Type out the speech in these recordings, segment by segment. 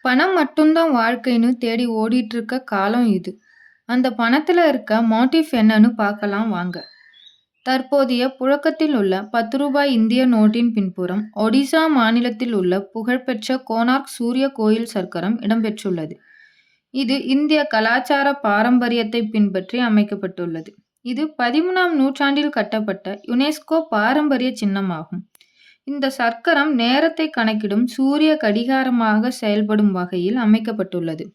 பணம் மட்டும்தான் வாழ்க்கைன்னு தேடி ஓடிட்டு இருக்க காலம் இது. அந்த பணத்துல இருக்க மோட்டிவ் என்னன்னு பார்க்கலாம் வாங்க. தற்போதைய புழக்கத்தில் உள்ள ரூ. 10 இந்திய நோட்டின் பின்புறம் ஒடிசா மாநிலத்தில் உள்ள புகழ்பெற்ற கோனார்க் சூரிய கோயில் சக்கரம் இடம்பெற்றுள்ளது. இது இந்திய கலாச்சார பாரம்பரியத்தை பின்பற்றி அமைக்கப்பட்டுள்ளது. இது 13ஆம் நூற்றாண்டில் கட்டப்பட்ட யுனெஸ்கோ பாரம்பரிய சின்னமாகும். இந்த சக்கரம் நேரத்தை கணக்கிடும் சூரிய கடிகாரமாக செயல்படும் வகையில் அமைக்கப்பட்டுள்ளது.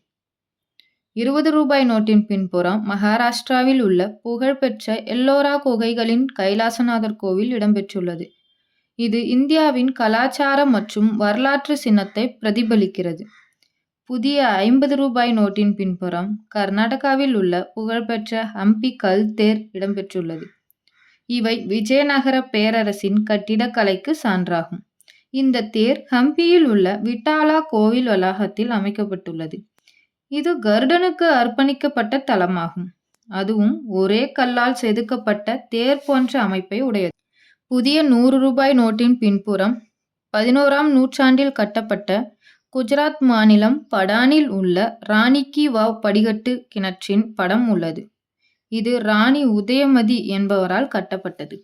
ரூ. 20 நோட்டின் பின்புறம் மகாராஷ்டிராவில் உள்ள புகழ்பெற்ற எல்லோரா குகைகளின் கைலாசநாதர் கோவில் இடம்பெற்றுள்ளது. இது இந்தியாவின் கலாச்சார மற்றும் வரலாற்று சின்னத்தை பிரதிபலிக்கிறது. புதிய ரூ. 50 நோட்டின் பின்புறம் கர்நாடகாவில் உள்ள புகழ்பெற்ற ஹம்பி கல் தேர் இடம்பெற்றுள்ளது. இவை விஜயநகர பேரரசின் கட்டிடக்கலைக்கு சான்றாகும். இந்த தேர் ஹம்பியில் உள்ள விட்டாலா கோவில் வளாகத்தில் அமைக்கப்பட்டுள்ளது. இது கருடனுக்கு அர்ப்பணிக்கப்பட்ட தலமாகும். அதுவும் ஒரே கல்லால் செதுக்கப்பட்ட தேர் போன்ற அமைப்பை உடையது. புதிய ரூ. 100 நோட்டின் பின்புறம் 11ஆம் நூற்றாண்டில் கட்டப்பட்ட குஜராத் மாநிலம் படானில் உள்ள ராணி கி வாவ் படிக்கட்டு கிணற்றின் படம் உள்ளது. இது ராணி உதயமதி என்பவரால் கட்டப்பட்டது.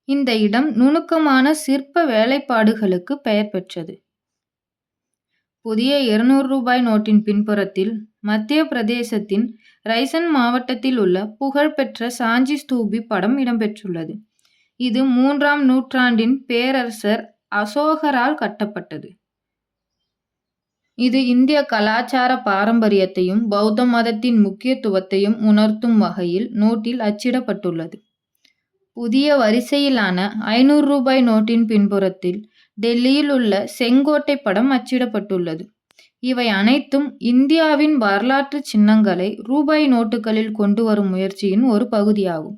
இந்த இடம் நுணுக்கமான சிற்ப வேலைப்பாடுகளுக்கு பெயர் பெற்றது. புதிய ரூ. 200 நோட்டின் பின்புறத்தில் மத்திய பிரதேசத்தின் ரைசன் மாவட்டத்தில் உள்ள புகழ்பெற்ற சாஞ்சி ஸ்தூபி படம் இடம்பெற்றுள்ளது. இது 3ஆம் நூற்றாண்டின் பேரரசர் அசோகரால் கட்டப்பட்டது. இது இந்திய கலாச்சார பாரம்பரியத்தையும் பௌத்த மதத்தின் முக்கியத்துவத்தையும் உணர்த்தும் வகையில் நோட்டில் அச்சிடப்பட்டுள்ளது. புதிய வரிசையிலான ரூ. 500 நோட்டின் பின்புறத்தில் டெல்லியில் உள்ள செங்கோட்டை படம் அச்சிடப்பட்டுள்ளது. இவை அனைத்தும் இந்தியாவின் வரலாற்று சின்னங்களை ரூபாய் நோட்டுகளில் கொண்டு வரும் முயற்சியின் ஒரு பகுதியாகும்.